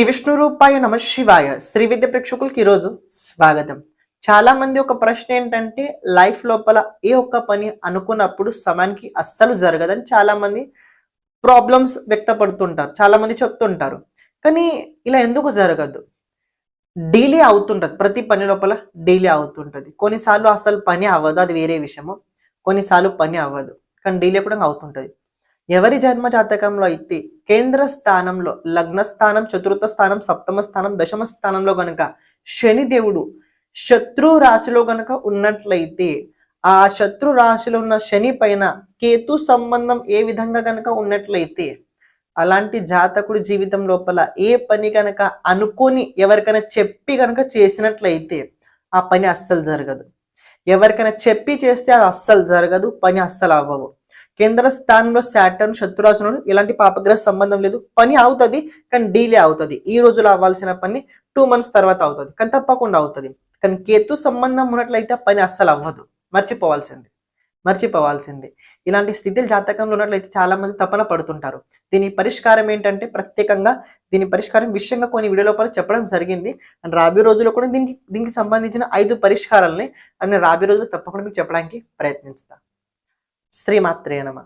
విష్ణు రూపాయ నమ శివాయ. శ్రీ విద్య ప్రేక్షకులకి ఈరోజు స్వాగతం. చాలా మంది ఒక ప్రశ్న ఏంటంటే, లైఫ్ లోపల ఏ ఒక్క పని అనుకున్నప్పుడు సమయానికి అస్సలు జరగదని చాలా మంది ప్రాబ్లమ్స్ వ్యక్తపడుతుంటారు, చాలా మంది చెప్తుంటారు. కానీ ఇలా ఎందుకు జరగదు? డీలే అవుతుంటది, ప్రతి పని లోపల డీలే అవుతుంటది. కొన్నిసార్లు అసలు పని అవ్వదు, అది వేరే విషయము. కొన్నిసార్లు పని అవ్వదు, కానీ డీలే కూడా అవుతుంటది. ఎవరి జన్మ జాతకంలో అయితే కేంద్ర స్థానంలో లగ్న స్థానం, చతుర్థ స్థానం, సప్తమ స్థానం, దశమ స్థానంలో గనక శనిదేవుడు శత్రు రాశిలో గనక ఉన్నట్లయితే, ఆ శత్రు రాశిలో ఉన్న శని పైన కేతు సంబంధం ఏ విధంగా గనక ఉన్నట్లయితే, అలాంటి జాతకుడు జీవితం లోపల ఏ పని కనుక అనుకొని ఎవరికైనా చెప్పి కనుక చేసినట్లయితే ఆ పని అస్సలు జరగదు. ఎవరికైనా చెప్పి చేస్తే అది అస్సలు జరగదు, పని అస్సలు అవ్వవు. కేంద్ర స్థానంలో శాటర్న్ శత్రురాశిలో ఇలాంటి పాపగ్రహ సంబంధం లేదు, పని అవుతుంది కానీ డీలే అవుతుంది. ఈ రోజులో అవ్వాల్సిన పని 2 months తర్వాత అవుతుంది, కానీ తప్పకుండా అవుతుంది. కానీ కేతు సంబంధం ఉన్నట్లయితే పని అస్సలు అవ్వదు, మర్చిపోవాల్సిందే. ఇలాంటి స్థితిలో జాతకంలో ఉన్నట్లయితే చాలా మంది తపన పడుతుంటారు. దీని పరిష్కారం ఏంటంటే, ప్రత్యేకంగా దీని పరిష్కారం విషయంగా కొన్ని వీడియో లోపల చెప్పడం జరిగింది. అండ్ రాబోయే రోజుల్లో కూడా దీనికి సంబంధించిన 5 పరిష్కారాలని రాబోయే రోజులు తప్పకుండా మీకు చెప్పడానికి ప్రయత్నిస్తా. శ్రీమాత్రే నమః.